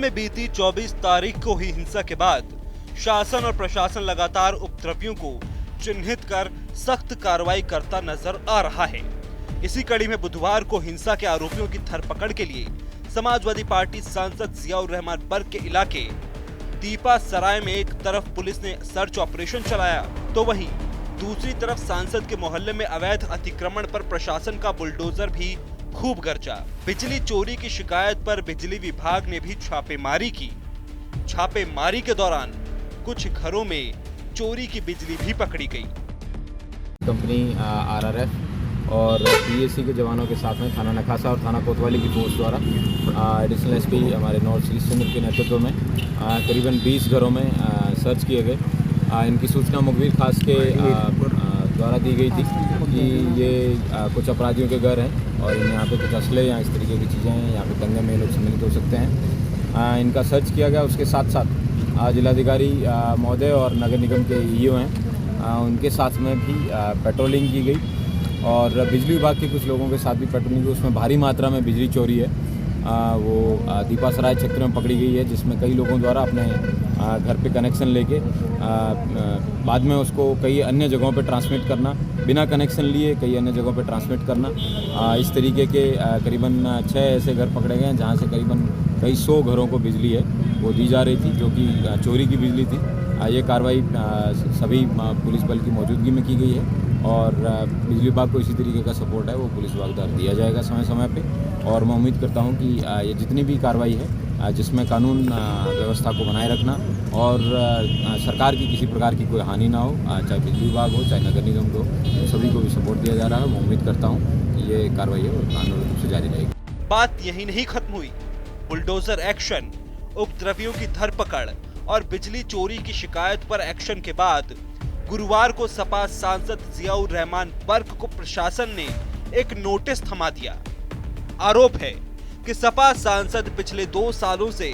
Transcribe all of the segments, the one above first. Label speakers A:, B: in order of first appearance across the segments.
A: में बीती 24 तारीख को हुई हिंसा के बाद शासन और प्रशासन लगातार उपद्रवियों को चिन्हित कर सख्त कार्रवाई करता नजर आ रहा है। इसी कड़ी में बुधवार को हिंसा के आरोपियों की धरपकड़ के लिए समाजवादी पार्टी सांसद जियाउर रहमान बर्ग के इलाके दीपा सराय में एक तरफ पुलिस ने सर्च ऑपरेशन चलाया, तो वहीं दूसरी तरफ सांसद के मोहल्ले में अवैध अतिक्रमण पर प्रशासन का बुलडोजर भी खूब गरजा। बिजली चोरी की शिकायत पर बिजली विभाग ने भी छापेमारी की। छापेमारी के दौरान कुछ घरों में चोरी की बिजली भी पकड़ी गई।
B: कंपनी RRF और PSC के जवानों के साथ में थाना नखासा और थाना कोतवाली की फोर्स द्वारा एडिशनल SP हमारे नॉर्थ ईस्ट चंद्र के नेतृत्व में करीबन 20 घरों में सर्च किए गए। इनकी सूचना मुखबिर खास के द्वारा दी गई थी कि ये कुछ अपराधियों के घर हैं और यहाँ पे कुछ असले या इस तरीके की चीज़ें हैं, यहाँ पे दंगे में लोग सम्मिलित हो सकते हैं। इनका सर्च किया गया। उसके साथ साथ जिलाधिकारी महोदय और नगर निगम के EO हैं, उनके साथ में भी पेट्रोलिंग की गई और बिजली विभाग के कुछ लोगों के साथ भी पेट्रोलिंग की। उसमें भारी मात्रा में बिजली चोरी है वो दीपा सराय क्षेत्र में पकड़ी गई है, जिसमें कई लोगों द्वारा अपने घर पे कनेक्शन लेके बाद में उसको कई अन्य जगहों पे ट्रांसमिट करना, बिना कनेक्शन लिए कई अन्य जगहों पे ट्रांसमिट करना। इस तरीके के करीबन 6 ऐसे घर पकड़े गए हैं जहाँ से करीबन कई 100 घरों को बिजली है वो दी जा रही थी, जो कि चोरी की बिजली थी। ये कार्रवाई सभी पुलिस बल की मौजूदगी में की गई है और बिजली विभाग को इसी तरीके का सपोर्ट है वो पुलिस विभाग द्वारा दिया जाएगा समय समय पे। और मैं उम्मीद करता हूं कि ये जितनी भी कार्रवाई है जिसमें कानून व्यवस्था को बनाए रखना और सरकार की किसी प्रकार की कोई हानि ना हो, चाहे बिजली विभाग हो चाहे नगर निगम को, सभी को भी सपोर्ट दिया जा रहा है। मैं उम्मीद करता हूँ कि ये कार्रवाई है वो कानूनी रूप से जारी रहेगी।
A: बात यही नहीं खत्म हुई। बुलडोजर एक्शन, उपद्रवियों की धरपकड़ और बिजली चोरी की शिकायत पर एक्शन के बाद गुरुवार को सपा सांसद जियाउर रहमान बर्ग को प्रशासन ने एक नोटिस थमा दिया। आरोप है कि सपा सांसद पिछले 2 सालों से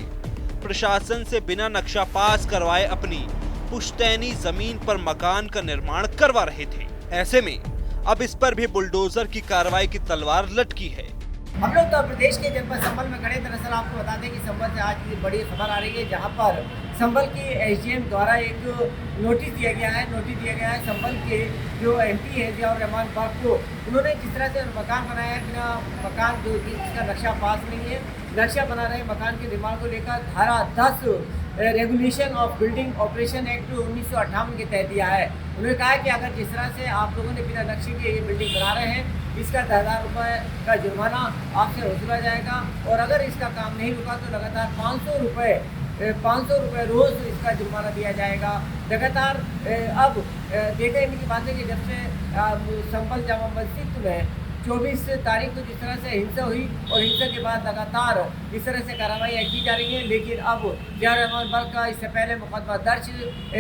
A: प्रशासन से बिना नक्शा पास करवाए अपनी पुश्तैनी जमीन पर मकान का निर्माण करवा रहे थे। ऐसे में अब इस पर भी बुलडोजर की कार्रवाई की तलवार लटकी है।
C: हम लोग उत्तर प्रदेश के जनपद संभल में खड़े। दरअसल आपको बता दें कि संभल से आज की बड़ी खबर आ रही है, जहां पर संभल की SDM द्वारा एक नोटिस दिया गया है। संभल के जो MP है जियाउर रहमान बर्ग को, उन्होंने जिस तरह से मकान बनाया है बिना मकान जो जिसका नक्शा पास नहीं है, नक्शा बना रहे मकान के निर्माण को लेकर धारा 10 regulation of building operation act 1958 के तहत दिया है। उन्होंने कहा है कि अगर जिस तरह से आप लोगों ने बिना नक्शे के ये बिल्डिंग बना रहे हैं, इसका 10,000 रुपये का जुर्माना आपसे वसूला जाएगा और अगर इसका काम नहीं रुका तो लगातार 500 रुपये रोज़ इसका जुर्माना दिया जाएगा। लगातार अब देखने की बात है कि जब से संभल जामा मस्जिद में 24 तारीख को जिस तरह से हिंसा हुई और हिंसा के बाद लगातार इस तरह से कार्रवाई की जा रही है, लेकिन अब जियाउर रहमान बर्ग का इससे पहले मुकदमा दर्ज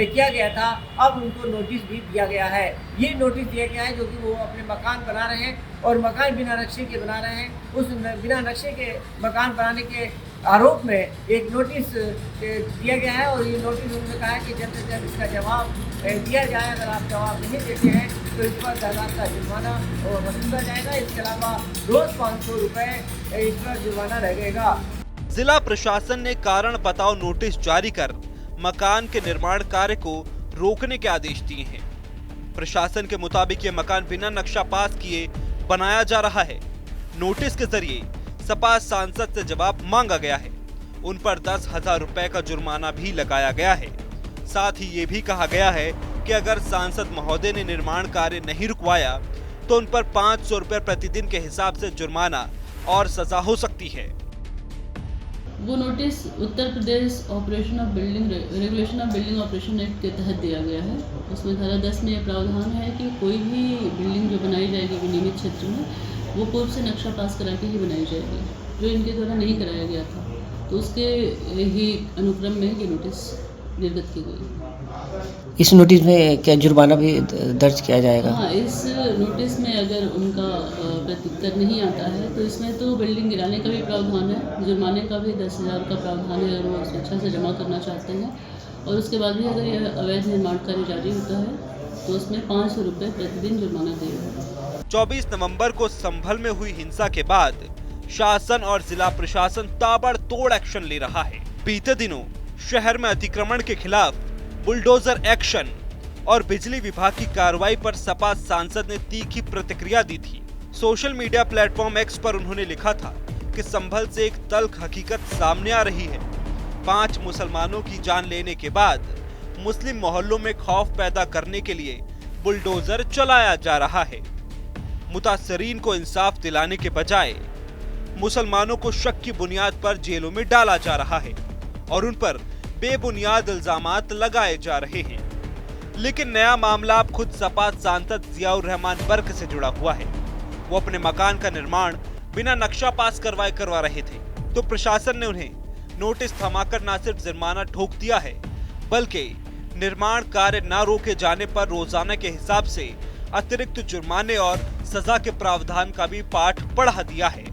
C: किया गया था। अब उनको नोटिस भी दिया गया है। ये नोटिस दिया गया है जो कि वो अपने मकान बना रहे हैं और मकान बिना नक्शे के बना रहे हैं। उस बिना नक्शे के मकान बनाने के आरोप में एक नोटिस दिया गया है और ये नोटिस उन्होंने कहा है कि जल्द से जल्द इसका जवाब दिया जाए। अगर आप जवाब नहीं देते हैं तो इस पर 10,000 का जुर्माना वसूला जाएगा। इसके अलावा रोज 500 रुपये इस पर जुर्माना लगेगा।
A: जिला प्रशासन ने कारण बताओ नोटिस जारी कर मकान के निर्माण कार्य को रोकने के आदेश दिए हैं। प्रशासन के मुताबिक ये मकान बिना नक्शा पास किए बनाया जा रहा है। नोटिस के जरिए सपा सांसद से जवाब मांगा गया है। उन पर 10,000 रुपए का जुर्माना भी लगाया गया है। साथ ही ये भी कहा गया है कि अगर सांसद महोदय ने निर्माण कार्य नहीं रुकवाया तो उन पर 500 रुपए प्रतिदिन के हिसाब से जुर्माना और सजा हो सकती है।
D: वो notice Uttar Pradesh operation of building regulation of building operation act के तहत दिया गया है। उसमें धारा 10 में यह प्रावधान है कि कोई भी बिल्डिंग जो बनाई जाएगी विनियमित क्षेत्र में, वो पूर्व से नक्शा पास करा के ही बनाई जाएगी, जो इनके द्वारा नहीं कराया गया था। तो उसके ही अनुक्रम में ये नोटिस निर्गत की गई।
C: इस नोटिस में क्या जुर्माना भी दर्ज किया जाएगा?
D: हाँ, इस नोटिस में अगर उनका प्रत्युत्तर नहीं आता है तो इसमें तो बिल्डिंग गिराने का भी प्रावधान है, जुर्माने का भी 10,000 का प्रावधान है अगर वो स्वेच्छा से जमा करना चाहते हैं। और उसके बाद भी अगर यह अवैध निर्माण कार्य जारी होता है तो उसमें 500 रुपये प्रतिदिन जुर्माना देगा।
A: 24 नवंबर को संभल में हुई हिंसा के बाद शासन और जिला प्रशासन ताबड़तोड़ एक्शन ले रहा है। बीते दिनों शहर में अतिक्रमण के खिलाफ बुलडोजर एक्शन और बिजली विभाग की कार्रवाई पर सपा सांसद ने तीखी प्रतिक्रिया दी थी। सोशल मीडिया प्लेटफॉर्म एक्स पर उन्होंने लिखा था कि संभल से एक तल्ख हकीकत सामने आ रही है। 5 मुसलमानों की जान लेने के बाद मुस्लिम मोहल्लों में खौफ पैदा करने के लिए बुलडोजर चलाया जा रहा है। मुतासरीन को इंसाफ दिलाने के बजाय मुसलमानों को शक की बुनियाद पर जेलों में डाला जा रहा है और उन पर बेबुनियाद इल्जामात लगाए जा रहे हैं। लेकिन नया मामला अब खुद सपा सांसद जियाउर रहमान बर्क से जुड़ा हुआ है। वो अपने मकान का निर्माण बिना नक्शा पास करवाए करवा रहे थे, तो प्रशासन ने उन्हें नोटिस थमाकर न सिर्फ जुर्माना ठोक दिया है, बल्कि निर्माण कार्य न रोके जाने पर रोजाना के हिसाब से अतिरिक्त जुर्माने और सजा के प्रावधान का भी पाठ पढ़ा दिया है।